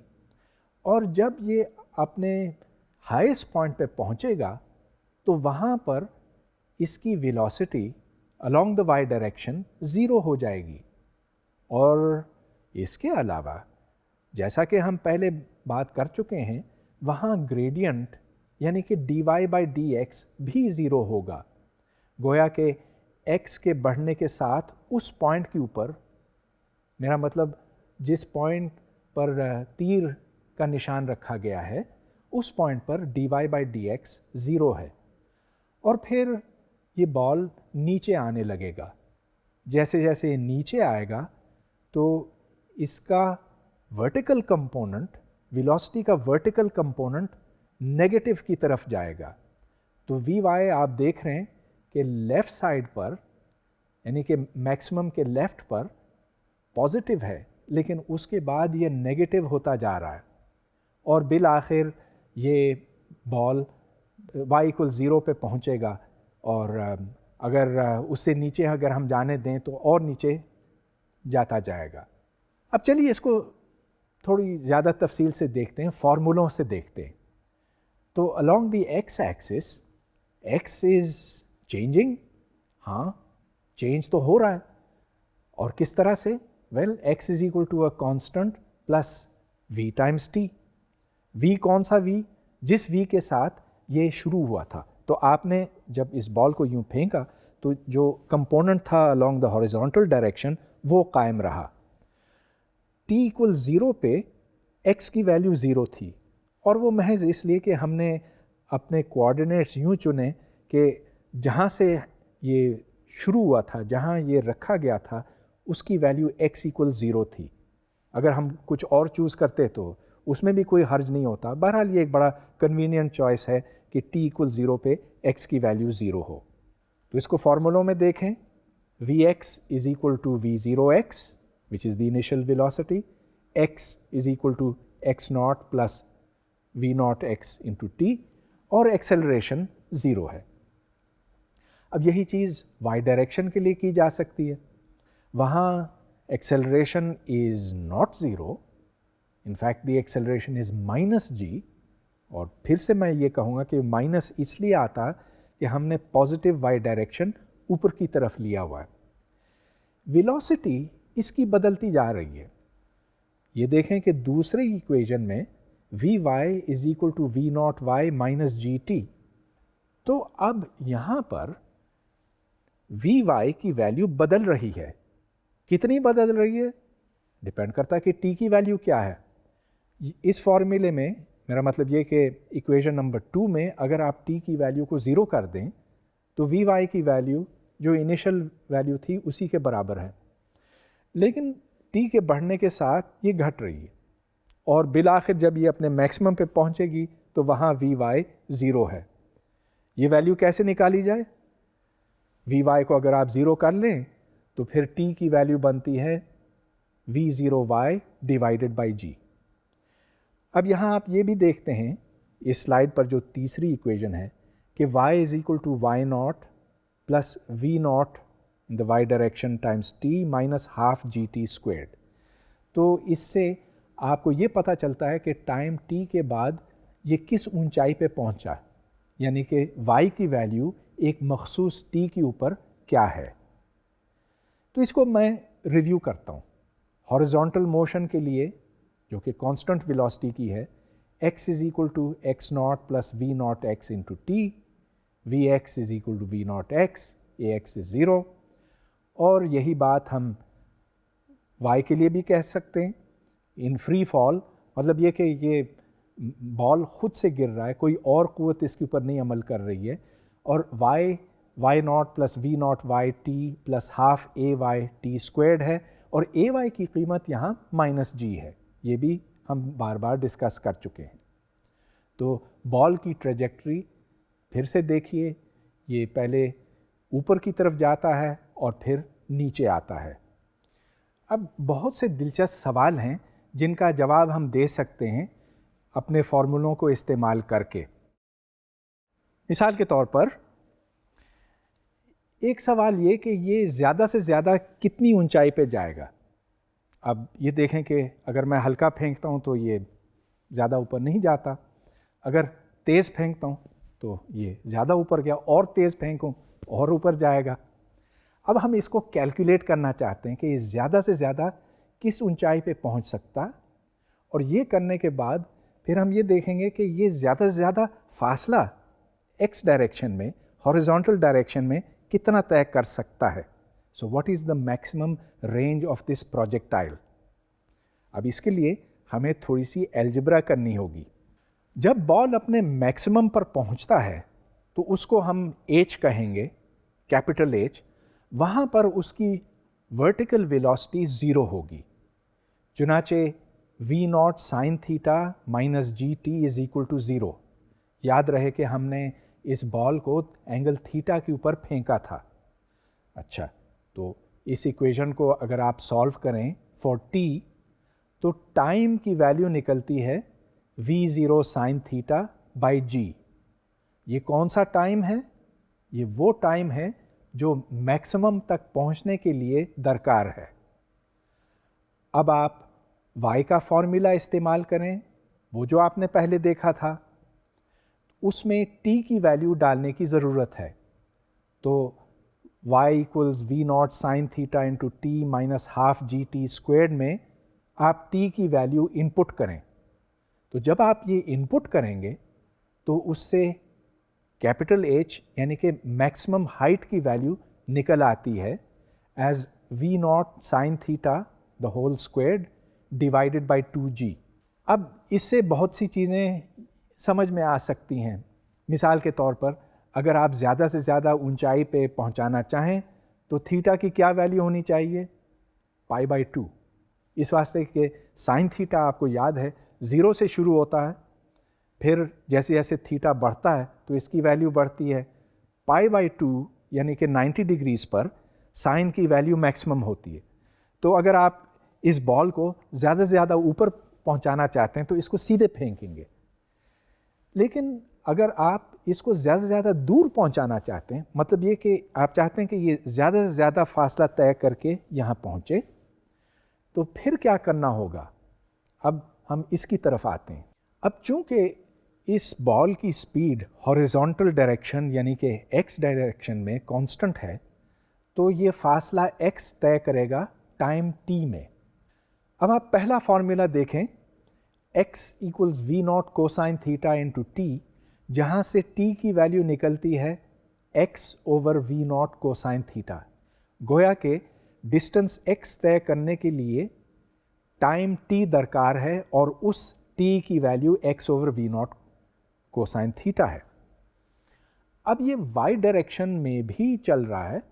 Speaker 1: और जब ये अपने हाईएस्ट पॉइंट पे पहुंचेगा तो वहाँ पर इसकी velocity along the y direction zero हो जाएगी। और इसके अलावा जैसा कि हम पहले बात कर चुके हैं, वहाँ ग्रेडियंट यानी कि dy/dx भी ज़ीरो होगा। गोया के x के बढ़ने के साथ उस पॉइंट के ऊपर, मेरा मतलब जिस पॉइंट पर तीर का निशान रखा गया है, उस पॉइंट पर dy/dx ज़ीरो है, और फिर ये बॉल नीचे आने लगेगा। जैसे जैसे ये नीचे आएगा तो इसका वर्टिकल कंपोनेंट, वेलोसिटी का वर्टिकल कंपोनेंट नेगेटिव की तरफ जाएगा। तो vy आप देख रहे हैं कि लेफ़्ट साइड पर यानी कि मैक्सिमम के लेफ़्ट पर पॉजिटिव है, लेकिन उसके बाद ये नेगेटिव होता जा रहा है, और बिल आखिर ये बॉल y = 0 पे पहुंचेगा और अगर उससे नीचे अगर हम जाने दें तो और नीचे जाता जाएगा। अब चलिए इसको थोड़ी ज़्यादा तफसील से देखते हैं, फार्मूलों से देखते हैं। तो along the x axis x is changing, हाँ चेंज तो हो रहा है, और किस तरह से? Well, x is equal to a constant plus v times t. v कौन सा v? जिस v के साथ ये शुरू हुआ था। तो आपने जब इस बॉल को यूं फेंका तो जो कंपोनेंट था अलोंग द हॉरिजॉन्टल डायरेक्शन वो कायम रहा। t इक्वल 0 पे x की वैल्यू 0 थी, और वो महज इसलिए कि हमने अपने कोऑर्डिनेट्स यूं चुने कि जहाँ से ये शुरू हुआ था, जहाँ ये रखा गया था, उसकी वैल्यू x इक्वल 0 थी। अगर हम कुछ और चूज़ करते तो उसमें भी कोई हर्ज नहीं होता। बहरहाल ये एक बड़ा कन्वीनियंट चॉइस है कि t इक्वल 0 पे x की वैल्यू 0 हो। तो इसको फार्मूलों में देखें, Vx is equal to V0x which is the initial velocity, x is equal to x naught plus v naught x into t, और एक्सेलरेशन 0 है। अब यही चीज़ y डायरेक्शन के लिए की जा सकती है। वहाँ acceleration is not 0, in fact the acceleration is minus g, और फिर से मैं ये कहूँगा कि माइनस इसलिए आता कि हमने पॉजिटिव y डायरेक्शन ऊपर की तरफ लिया हुआ है। वेलोसिटी इसकी बदलती जा रही है। ये देखें कि दूसरे इक्वेशन में Vy is equal to V naught y minus GT। तो अब यहाँ पर Vy की वैल्यू बदल रही है। कितनी बदल रही है? डिपेंड करता है कि t की वैल्यू क्या है। इस फॉर्मूले में मेरा मतलब ये कि इक्वेशन नंबर 2 में अगर आप t की वैल्यू को 0 कर दें तो Vy की वैल्यू जो इनिशियल वैल्यू थी उसी के बराबर है, लेकिन t के बढ़ने के साथ ये घट रही है, और बिल आखिर जब ये अपने मैक्सिमम पे पहुंचेगी तो वहाँ Vy 0 है। ये वैल्यू कैसे निकाली जाए? Vy को अगर आप 0 कर लें तो फिर t की वैल्यू बनती है V0y डिवाइडेड बाई g। अब यहाँ आप ये भी देखते हैं इस स्लाइड पर जो तीसरी इक्वेशन है कि y is equal to y naught plus v naught in the y direction times t minus half gt squared। तो इससे आपको ये पता चलता है कि टाइम t के बाद ये किस ऊंचाई पे पहुंचा, यानी कि y की वैल्यू एक मखसूस t के ऊपर क्या है। तो इसको मैं रिव्यू करता हूँ। हॉरिजॉन्टल मोशन के लिए जो कि कांस्टेंट वेलोसिटी की है, x is equal to x naught plus v naught x into t, Vx is equal to v naught x, Ax is 0। और यही बात हम y के लिए भी कह सकते हैं। इन फ्री फॉल मतलब ये कि ये बॉल खुद से गिर रहा है, कोई और क़ुव्वत इसके ऊपर नहीं अमल कर रही है, और y naught plus v naught y t plus half a y t squared है, और ए वाई की कीमत यहाँ माइनस g है। ये भी हम बार बार डिस्कस कर चुके हैं। तो बॉल की ट्रेजेक्ट्री फिर से देखिए, ये पहले ऊपर की तरफ जाता है और फिर नीचे आता है। अब बहुत से दिलचस्प सवाल हैं जिनका जवाब हम दे सकते हैं अपने फार्मूलों को इस्तेमाल करके। मिसाल के तौर पर एक सवाल ये कि ये ज़्यादा से ज़्यादा कितनी ऊंचाई पे जाएगा। अब ये देखें कि अगर मैं हल्का फेंकता हूँ तो ये ज़्यादा ऊपर नहीं जाता, अगर तेज़ फेंकता हूँ तो ये ज़्यादा ऊपर गया, और तेज़ फेंकूँ और ऊपर जाएगा। अब हम इसको कैलकुलेट करना चाहते हैं कि ये ज़्यादा से ज़्यादा किस ऊंचाई पे पहुंच सकता, और ये करने के बाद फिर हम ये देखेंगे कि ये ज़्यादा से ज़्यादा फासला एक्स डायरेक्शन में, हॉरिजॉन्टल डायरेक्शन में कितना तय कर सकता है। So what is the maximum range of this projectile. अब इसके लिए हमें थोड़ी सी एल्जेब्रा करनी होगी। जब बॉल अपने मैक्सिमम पर पहुंचता है तो उसको हम h कहेंगे, कैपिटल H। वहाँ पर उसकी वर्टिकल वेलोसिटी 0 होगी, चुनाचे v naught sine theta minus g t is equal to 0। याद रहे कि हमने इस बॉल को एंगल थीटा के ऊपर फेंका था। अच्छा, तो इस इक्वेशन को अगर आप सॉल्व करें फॉर t, तो टाइम की वैल्यू निकलती है v0 sine theta by g। ये कौन सा टाइम है? ये वो टाइम है जो मैक्सिमम तक पहुंचने के लिए दरकार है। अब आप y का फॉर्मूला इस्तेमाल करें, वो जो आपने पहले देखा था, उसमें t की वैल्यू डालने की ज़रूरत है। तो y equals v naught sine theta into T minus half G T squared में आप t की वैल्यू इनपुट करें। तो जब आप ये इनपुट करेंगे तो उससे कैपिटल H यानी कि मैक्सिमम हाइट की वैल्यू निकल आती है as v naught sine theta the whole squared divided by 2g। अब इससे बहुत सी चीज़ें समझ में आ सकती हैं। मिसाल के तौर पर अगर आप ज़्यादा से ज़्यादा ऊंचाई पे पहुंचाना चाहें तो थीटा की क्या वैल्यू होनी चाहिए? π/2। इस वास्ते कि साइन थीटा आपको याद है 0 से शुरू होता है, फिर जैसे जैसे थीटा बढ़ता है तो इसकी वैल्यू बढ़ती है। π/2 यानी कि 90 डिग्रीज पर साइन की वैल्यू मैक्सिमम होती है। तो अगर आप इस बॉल को ज़्यादा से ज़्यादा ऊपर पहुंचाना चाहते हैं तो इसको सीधे फेंकेंगे, लेकिन अगर आप इसको ज़्यादा से ज़्यादा दूर पहुंचाना चाहते हैं, मतलब ये कि आप चाहते हैं कि ये ज़्यादा से ज़्यादा फासला तय करके यहाँ पहुँचे, तो फिर क्या करना होगा? अब हम इसकी तरफ आते हैं। अब चूंकि इस बॉल की स्पीड हॉरिजॉन्टल डायरेक्शन यानी कि x डायरेक्शन में कांस्टेंट है, तो ये फासला x तय करेगा टाइम t में। अब आप पहला फॉर्मूला देखें, x equals v naught cosine theta into t, जहाँ से t की वैल्यू निकलती है x over v naught cosine theta. गोया के डिस्टेंस x तय करने के लिए टाइम t दरकार है और उस t की value x over v naught cosine theta है। अब ये y डायरेक्शन में भी चल रहा है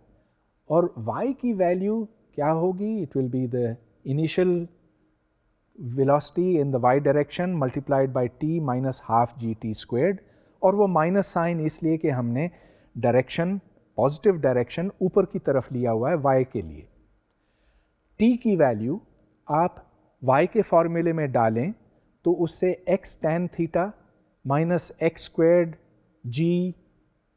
Speaker 1: और y की वैल्यू क्या होगी? It will be the initial velocity in the y direction multiplied by t minus half G T squared, और वो माइनस साइन इसलिए कि हमने डायरेक्शन पॉजिटिव डायरेक्शन ऊपर की तरफ लिया हुआ है y के लिए। t की वैल्यू आप y के फॉर्मूले में डालें तो उससे x tan theta minus x squared g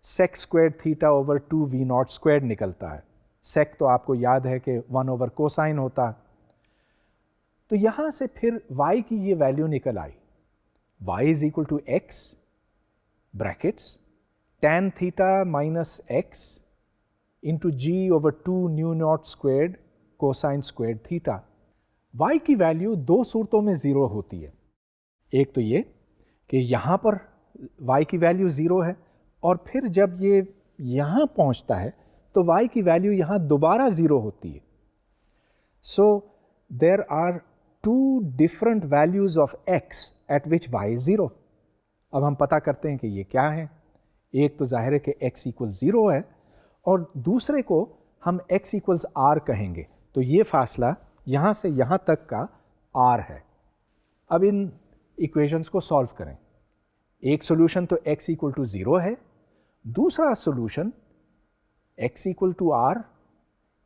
Speaker 1: sec squared theta over 2 v naught squared निकलता है। सेक तो आपको याद है कि 1 ओवर कोसाइन होता। तो यहाँ से फिर y की ये वैल्यू निकल आई, y is equal to x brackets tan theta minus x into g over 2 new naught squared cosine squared theta. y की वैल्यू दो सूरतों में ज़ीरो होती है। एक तो ये कि यहाँ पर y की वैल्यू ज़ीरो है, और फिर जब ये यहाँ पहुँचता है तो y की वैल्यू यहाँ दोबारा ज़ीरो होती है। So there are two different values of x at which y is zero. अब हम पता करते हैं कि ये क्या है। एक तो जाहिर है कि x इक्वल ज़ीरो है, और दूसरे को हम x इक्वल्स r कहेंगे। तो ये फासला यहाँ से यहाँ तक का r है। अब इन इक्वेशंस को सॉल्व करें। एक सॉल्यूशन तो x इक्वल टू ज़ीरो है, दूसरा solution x equal to r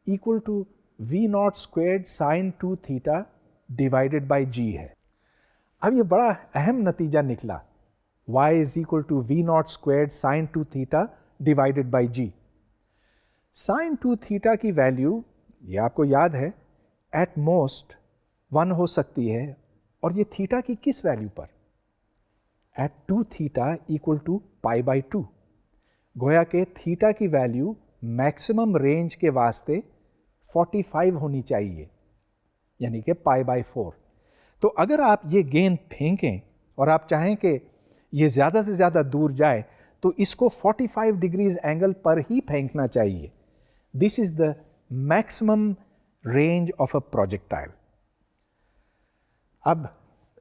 Speaker 1: equal to v naught squared sine 2 theta divided by g है। अब ये बड़ा अहम नतीजा निकला, y is equal to v naught squared sine 2 theta divided by g। Sine 2 theta की वैल्यू ये आपको याद है एट मोस्ट 1 हो सकती है, और ये थीटा की किस वैल्यू पर? At 2 theta equal to π/2। गोया के थीटा की वैल्यू मैक्सिमम रेंज के वास्ते 45 होनी चाहिए, यानी कि π/4। तो अगर आप ये गेंद फेंकें और आप चाहें कि ये ज़्यादा से ज़्यादा दूर जाए, तो इसको 45 डिग्रीज एंगल पर ही फेंकना चाहिए। This is the maximum range of a projectile. अब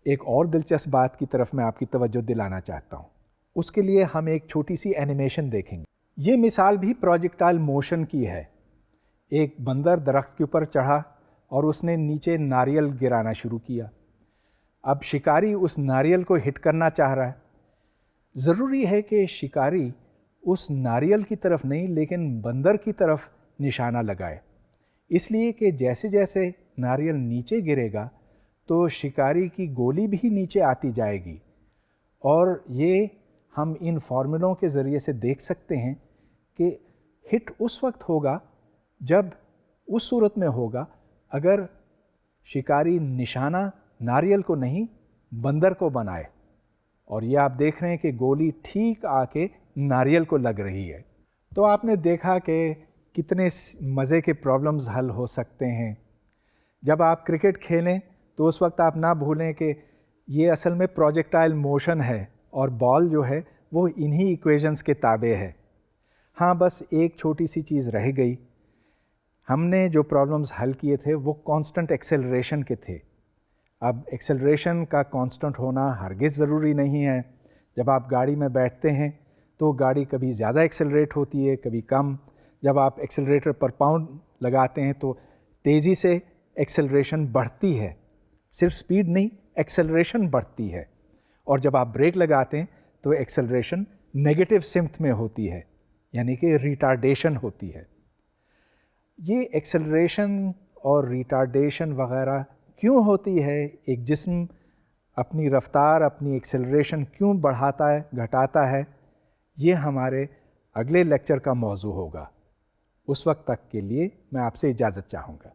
Speaker 1: एक और दिलचस्प बात की तरफ मैं आपकी तवज्जो दिलाना चाहता हूँ। उसके लिए हम एक छोटी सी एनिमेशन देखेंगे। ये मिसाल भी प्रोजेक्टाइल मोशन की है। एक बंदर दरख्त के ऊपर चढ़ा और उसने नीचे नारियल गिराना शुरू किया। अब शिकारी उस नारियल को हिट करना चाह रहा है। ज़रूरी है कि शिकारी उस नारियल की तरफ नहीं, लेकिन बंदर की तरफ निशाना लगाए, इसलिए कि जैसे जैसे नारियल नीचे गिरेगा तो शिकारी की गोली भी नीचे आती जाएगी। और ये हम इन फार्मूलों के ज़रिए से देख सकते हैं कि हिट उस वक्त होगा जब उस सूरत में होगा अगर शिकारी निशाना नारियल को नहीं बंदर को बनाए, और ये आप देख रहे हैं कि गोली ठीक आके नारियल को लग रही है। तो आपने देखा कि कितने मज़े के प्रॉब्लम्स हल हो सकते हैं। जब आप क्रिकेट खेलें तो उस वक्त आप ना भूलें कि ये असल में प्रोजेक्टाइल मोशन है और बॉल जो है वो इन्हीं इक्वेशंस के ताबे है। हाँ, बस एक छोटी सी चीज़ रह गई। हमने जो प्रॉब्लम्स हल किए थे वो कांस्टेंट एक्सेलरेशन के थे। अब एक्सेलरेशन का कांस्टेंट होना हरगिज़ ज़रूरी नहीं है। जब आप गाड़ी में बैठते हैं तो गाड़ी कभी ज़्यादा एक्सेलरेट होती है, कभी कम। जब आप एक्सेलरेटर पर पाउंड लगाते हैं तो तेज़ी से एक्सेलरेशन बढ़ती है, सिर्फ स्पीड नहीं, एक्सेलरेशन बढ़ती है। और जब आप ब्रेक लगाते हैं तो एक्सेलरेशन नेगेटिव सिम्त में होती है, यानी कि रिटार्डेशन होती है। ये एक्सेलरेशन और रिटार्डेशन वगैरह क्यों होती है, एक जिस्म अपनी रफ्तार, अपनी एक्सेलरेशन क्यों बढ़ाता है, घटाता है, ये हमारे अगले लेक्चर का मौजू होगा। उस वक्त तक के लिए मैं आपसे इजाज़त चाहूँगा।